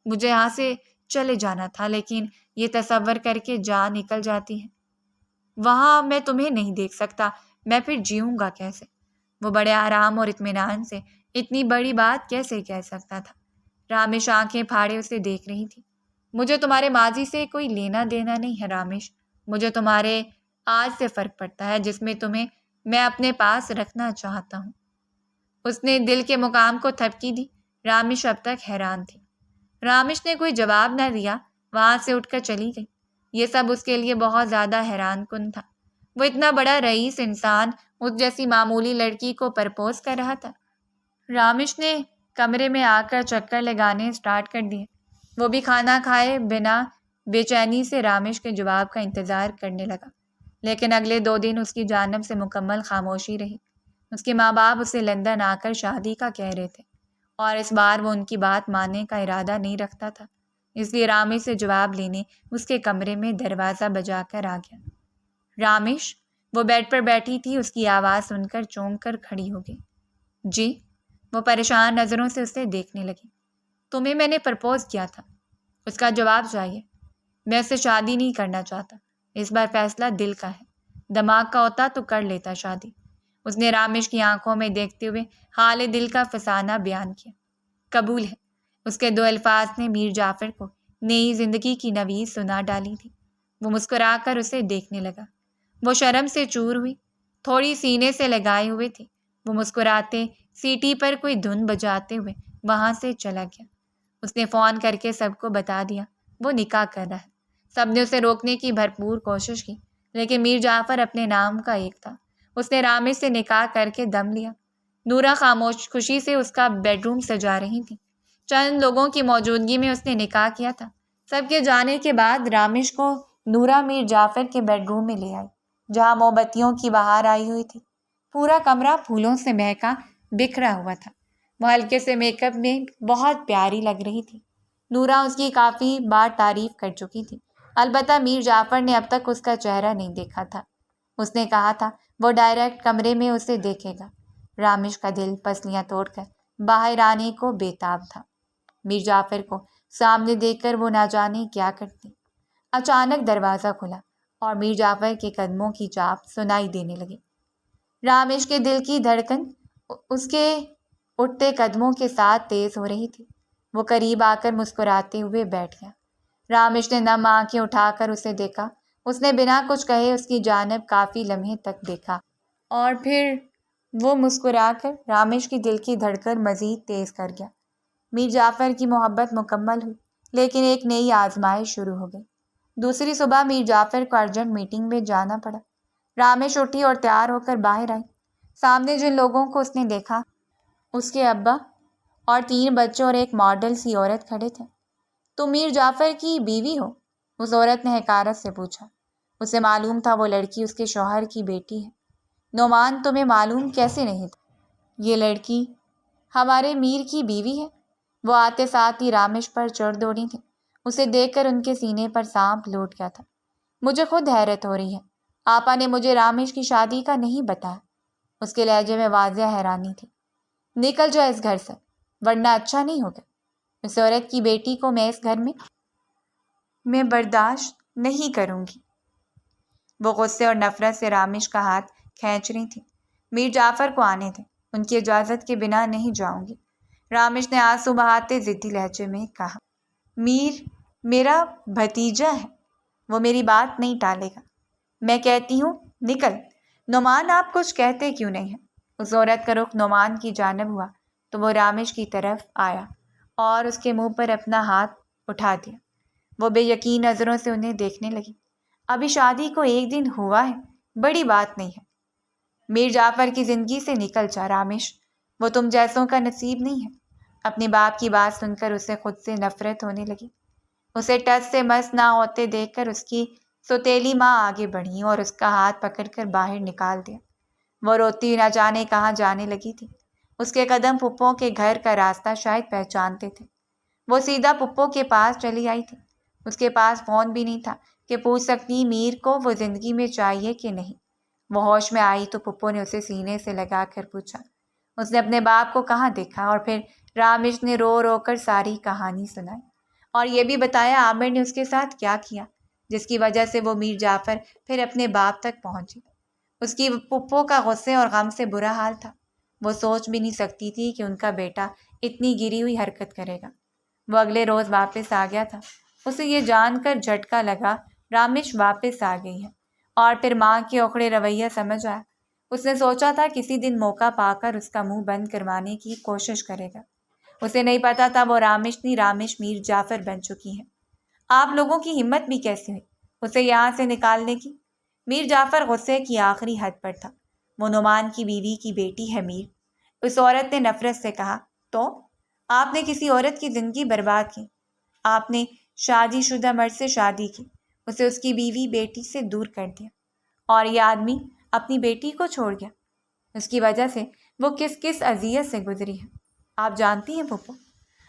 مجھے یہاں سے چلے جانا تھا، لیکن یہ تصور کر کے جان نکل جاتی ہے۔ وہاں میں تمہیں نہیں دیکھ سکتا، میں پھر جیوں گا کیسے؟ وہ بڑے آرام اور اطمینان سے اتنی بڑی بات کیسے کہہ سکتا تھا؟ رامش آنکھیں پھاڑے اسے دیکھ رہی تھی۔ مجھے تمہارے ماضی سے کوئی لینا دینا نہیں ہے رامش، مجھے تمہارے آج سے فرق پڑتا ہے جس میں تمہیں میں اپنے پاس رکھنا چاہتا ہوں۔ اس نے دل کے مقام کو تھپکی دی۔ رامش اب تک حیران تھی۔ رامش نے کوئی جواب نہ دیا، وہاں سے اٹھ کر چلی گئی۔ یہ سب اس کے لیے بہت زیادہ حیران کن تھا۔ وہ اتنا بڑا رئیس انسان اس جیسی معمولی لڑکی کو پرپوز کر رہا تھا۔ رامش نے کمرے میں آ کر چکر لگانے سٹارٹ کر دیے۔ وہ بھی کھانا کھائے بنا بے چینی سے رامش کے جواب کا انتظار کرنے لگا، لیکن اگلے 2 دن اس کی جانب سے مکمل خاموشی رہی۔ اس کے ماں باپ اسے لندن آ کر شادی کا کہہ رہے تھے، اور اس بار وہ ان کی بات ماننے کا ارادہ نہیں رکھتا تھا، اس لیے رامش سے جواب لینے اس کے کمرے میں دروازہ بجا کر آ گیا۔ رامش، وہ بیڈ پر بیٹھی تھی، اس کی آواز سن کر چونک کر کھڑی ہو گئی۔ جی؟ وہ پریشان نظروں سے اسے دیکھنے لگی۔ تمہیں میں نے پرپوز کیا تھا، اس کا جواب چاہیے۔ میں اس سے شادی نہیں کرنا چاہتا، اس بار فیصلہ دل کا ہے۔ دماغ کا ہوتا تو کر لیتا شادی۔ اس نے رامش کی آنکھوں میں دیکھتے ہوئے حال دل کا فسانہ بیان کیا۔ قبول ہے۔ اس کے 2 الفاظ نے میر جعفر کو نئی زندگی کی نوید سنا ڈالی تھی۔ وہ مسکرا کر اسے دیکھنے لگا۔ وہ شرم سے چور ہوئی، تھوڑی سینے سے لگائے ہوئے تھی۔ وہ مسکراتے سیٹی پر کوئی دھن بجاتے ہوئے وہاں سے چلا گیا۔ اس نے فون کر کے سب کو بتا دیا وہ نکاح کر رہا ہے۔ سب نے اسے روکنے کی بھرپور کوشش کی، لیکن میر جعفر اپنے نام کا ایک تھا۔ اس نے رامش سے نکاح کر کے دم لیا۔ نورا خاموش خوشی سے اس کا بیڈ روم سجا رہی تھی۔ چند لوگوں کی موجودگی میں اس نے نکاح کیا تھا۔ سب کے جانے کے بعد رامش کو نورا میر جعفر کے بیڈ روم میں لے آئی، جہاں موم بتیوں کی بہار آئی ہوئی تھی۔ پورا کمرہ پھولوں سے مہکا بکھرا ہوا تھا۔ وہ ہلکے سے میک اپ میں بہت پیاری لگ رہی تھی۔ نورا اس کی کافی بار تعریف کر چکی تھی، البتہ میر جعفر نے اب تک اس کا چہرہ نہیں دیکھا تھا۔ اس نے کہا تھا وہ ڈائریکٹ کمرے میں اسے دیکھے گا۔ رامش کا دل پسلیاں توڑ کر باہر آنے کو بے تاب تھا۔ میر جعفر کو سامنے دیکھ کر وہ نہ جانے کیا کرتی۔ اچانک دروازہ کھلا اور میر جعفر کے قدموں کی چاپ سنائی دینے لگی۔ رامش کے دل کی دھڑکن اس کے اٹھتے قدموں کے ساتھ تیز ہو رہی تھی۔ وہ قریب آ کر مسکراتے ہوئے بیٹھ گیا۔ رامش نے نم آنکھیں اٹھا کر اسے دیکھا۔ اس نے بنا کچھ کہے اس کی جانب کافی لمحے تک دیکھا اور پھر وہ مسکرا کر رامش کی دل کی دھڑکن مزید تیز کر گیا۔ میر جعفر کی محبت مکمل ہوئی، لیکن ایک نئی آزمائش شروع ہو گئی۔ دوسری صبح میر جعفر کو ارجنٹ میٹنگ میں جانا پڑا۔ رامش اٹھی اور تیار ہو کر باہر آئی۔ سامنے جن لوگوں کو اس نے دیکھا، اس کے ابا اور 3 بچے اور ایک ماڈل سی عورت کھڑے تھے۔ تم میر جعفر کی بیوی ہو؟ اس عورت نے حقارت سے پوچھا۔ اسے معلوم تھا وہ لڑکی اس کے شوہر کی بیٹی ہے۔ نعمان، تمہیں معلوم کیسے نہیں تھا؟ یہ لڑکی ہمارے میر کی بیوی ہے۔ وہ آتے ساتھ ہی رامش پر چڑھ دوڑی تھی۔ اسے دیکھ کر ان کے سینے پر سانپ لوٹ گیا تھا۔ مجھے خود حیرت ہو رہی ہے، آپا نے مجھے رامش کی شادی کا نہیں بتایا۔ اس کے لہجے میں واضح حیرانی تھی۔ نکل جا اس گھر سے، ورنہ اچھا نہیں ہوگا۔ اس عورت کی بیٹی کو میں اس گھر میں برداشت نہیں کروں گی۔ وہ غصے اور نفرت سے رامش کا ہاتھ کھینچ رہی تھی۔ میر جعفر کو آنے دیں، ان کی اجازت کے بنا نہیں جاؤں گی، رامش نے آنسو بہاتے ضدی لہجے میں کہا۔ میر میرا بھتیجا ہے، وہ میری بات نہیں ٹالے گا۔ میں کہتی ہوں نکل۔ نعمان، آپ کچھ کہتے کیوں نہیں ہیں؟ اس عورت کا رخ نعمان کی جانب ہوا تو وہ رامش کی طرف آیا اور اس کے منہ پر اپنا ہاتھ اٹھا دیا۔ وہ بے یقین نظروں سے انہیں دیکھنے لگی۔ ابھی شادی کو 1 دن ہوا ہے، بڑی بات نہیں ہے۔ میر جعفر کی زندگی سے نکل جا رامش، وہ تم جیسوں کا نصیب نہیں ہے۔ اپنے باپ کی بات سن کر اسے خود سے نفرت ہونے لگی۔ اسے ٹس سے مس نہ ہوتے دیکھ کر اس کی سوتیلی ماں آگے بڑھی اور اس کا ہاتھ پکڑ کر باہر نکال دیا۔ وہ روتی نہ جانے کہاں جانے لگی تھی۔ اس کے قدم پھپھو کے گھر کا راستہ شاید پہچانتے تھے۔ وہ سیدھا پھپھو کے پاس چلی آئی تھی۔ اس کے پاس فون بھی نہیں تھا کہ پوچھ سکتی میر کو وہ زندگی میں چاہیے کہ نہیں۔ وہ ہوش میں آئی تو پھپھو نے اسے سینے سے لگا کر پوچھا۔ اس نے اپنے باپ کو کہاں دیکھا اور پھر رامش نے رو رو کر ساری کہانی سنائی اور یہ بھی بتایا عامر نے اس کے ساتھ کیا کیا، جس کی وجہ سے وہ میر جعفر پھر اپنے باپ تک پہنچی۔ اس کی پھپھو کا غصے اور غم سے برا حال تھا۔ وہ سوچ بھی نہیں سکتی تھی کہ ان کا بیٹا اتنی گری ہوئی حرکت کرے گا۔ وہ اگلے روز واپس آ گیا تھا۔ اسے یہ جان کر جھٹکا لگا رامش واپس آ گئی ہے، اور پھر ماں کے اوکھڑے رویہ سمجھ آیا۔ اس نے سوچا تھا کسی دن موقع پا کر اس کا منہ بند کروانے کی کوشش کرے گا۔ اسے نہیں پتا تھا وہ رامش نہیں، رامش میر جعفر بن چکی ہے۔ آپ لوگوں کی ہمت بھی کیسی ہوئی اسے یہاں سے نکالنے کی؟ میر جعفر غصے کی آخری حد پر تھا۔ وہ نعمان کی بیوی کی بیٹی ہے میر، اس عورت نے نفرت سے کہا۔ تو آپ نے کسی عورت کی زندگی برباد کی، آپ نے شادی شدہ مرد سے شادی کی، اسے اس کی بیوی بیٹی سے دور کر دیا، اور یہ آدمی اپنی بیٹی کو چھوڑ گیا۔ اس کی وجہ سے وہ کس کس اذیت سے گزری ہے آپ جانتی ہیں پھپھو؟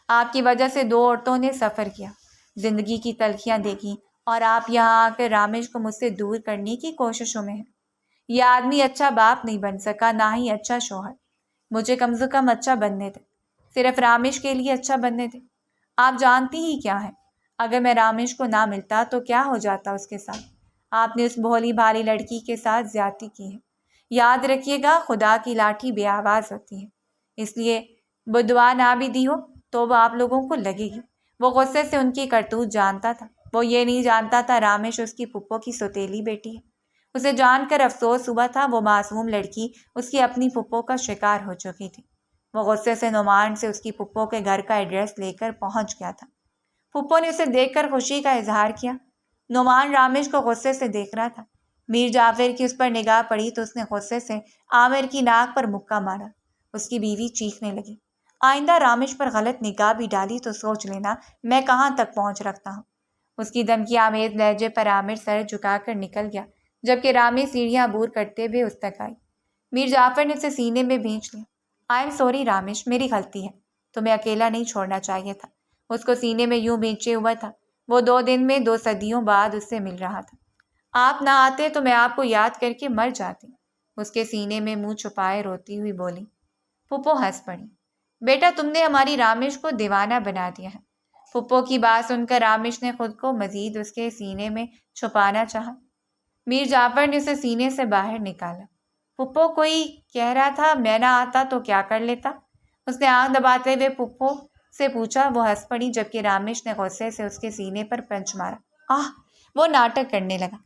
آپ کی وجہ سے 2 عورتوں نے سفر کیا، زندگی کی تلخیاں دیکھی، اور آپ یہاں آ کر رامش کو مجھ سے دور کرنے کی کوششوں میں ہیں۔ یہ آدمی اچھا باپ نہیں بن سکا، نہ ہی اچھا شوہر۔ مجھے کم سے کم اچھا بننے دے، صرف رامش کے لیے اچھا بننے دے۔ آپ جانتی ہی کیا ہے، اگر میں رامش کو نہ ملتا تو کیا ہو جاتا اس کے ساتھ۔ آپ نے اس بھولی بھالی لڑکی کے ساتھ زیادتی کی ہے۔ یاد رکھیے گا، خدا کی لاٹھی بے آواز ہوتی ہے، اس لیے بدعا نہ بھی دی ہو تو وہ آپ لوگوں کو لگے گی۔ وہ غصے سے ان کی کرتوت جانتا تھا۔ وہ یہ نہیں جانتا تھا رامش اس کی پھپھو کی سوتیلی بیٹی ہے۔ اسے جان کر افسوس ہوا تھا وہ معصوم لڑکی اس کی اپنی پھپھو کا شکار ہو چکی تھی۔ وہ غصے سے نعمان سے اس کی پھپھو کے گھر کا ایڈریس لے کر پہنچ گیا تھا۔ پھپھو نے اسے دیکھ کر خوشی کا اظہار کیا۔ نعمان رامش کو غصے سے دیکھ رہا تھا۔ میر جعفر کی اس پر نگاہ پڑی تو اس نے غصے سے عامر کی ناک پر مکہ مارا۔ اس کی بیوی چیخنے لگی۔ آئندہ رامش پر غلط نگاہ بھی ڈالی تو سوچ لینا میں کہاں تک پہنچ رکھتا ہوں۔ اس کی دھمکی آمیز لہجے پر عامر سر جھکا کر نکل گیا، جبکہ رامش سیڑھیاں عبور کرتے ہوئے اس تک آئی۔ میر جعفر نے اسے سینے میں بھینچ لیا۔ آئی ایم سوری رامش، میری غلطی ہے، تمہیں اکیلا نہیں چھوڑنا چاہیے تھا۔ اس کو سینے میں یوں بیچے ہوا تھا وہ 2 دن میں 2 صدیوں بعد اس سے مل رہا تھا۔ آپ نہ آتے تو میں آپ کو یاد کر کے مر جاتی، اس کے سینے میں منہ چھپائے روتی ہوئی بولی۔ پھپھو ہنس پڑی۔ بیٹا تم نے ہماری رامش کو دیوانہ بنا دیا ہے۔ پھپھو کی بات سن کر رامش نے خود کو مزید اس کے سینے میں چھپانا چاہا۔ میر جعفر نے اسے سینے سے باہر نکالا۔ پھپھو کوئی کہہ رہا تھا میں نہ آتا تو کیا کر لیتا؟ اس نے آنکھ دباتے ہوئے پھپھو سے پوچھا۔ وہ ہنس پڑی جبکہ رامش نے غصے سے اس کے سینے پر پنچ مارا۔ آہ! وہ ناٹک کرنے لگا۔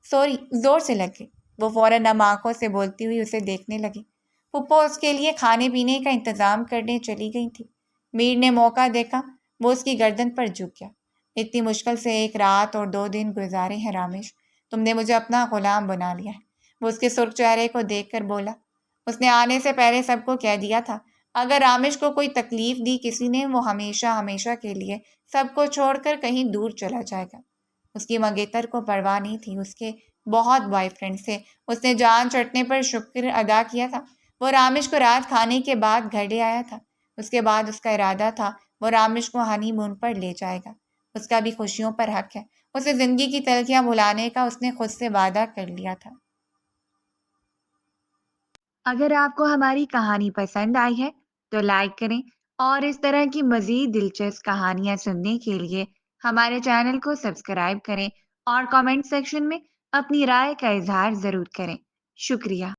سوری، زور سے لگ گئی۔ وہ فوراً نم آنکھوں سے بولتی ہوئی اسے دیکھنے لگی۔ پھپھو اس کے لیے کھانے پینے کا انتظام کرنے چلی گئی تھی۔ میر نے موقع دیکھا، وہ اس کی گردن پر جھک گیا۔ اتنی مشکل سے 1 رات اور 2 دن گزارے ہیں رامش، تم نے مجھے اپنا غلام بنا لیا ہے۔ وہ اس کے سرخ چہرے کو دیکھ کر بولا۔ اس نے آنے سے پہلے سب کو کہہ دیا تھا اگر رامش کو کوئی تکلیف دی کسی نے وہ ہمیشہ ہمیشہ کے لیے سب کو چھوڑ کر کہیں دور چلا جائے گا۔ اس کی منگیتر کو پرواہ نہیں تھی، اس کے بہت بوائے فرینڈ تھے، اس نے جان چٹنے پر شکر ادا کیا تھا۔ وہ رامش کو رات کھانے کے بعد گھر لے آیا تھا۔ اس کے بعد اس کا ارادہ تھا وہ رامش کو ہنی مون پر لے جائے گا۔ اس کا بھی خوشیوں پر حق ہے، اسے زندگی کی تلخیاں بھلانے کا اس نے خود سے وعدہ کر لیا تھا۔ اگر آپ کو ہماری کہانی پسند آئی ہے تو لائک کریں اور اس طرح کی مزید دلچسپ کہانیاں سننے کے لیے ہمارے چینل کو سبسکرائب کریں اور کامنٹ سیکشن میں اپنی رائے کا اظہار ضرور کریں۔ شکریہ۔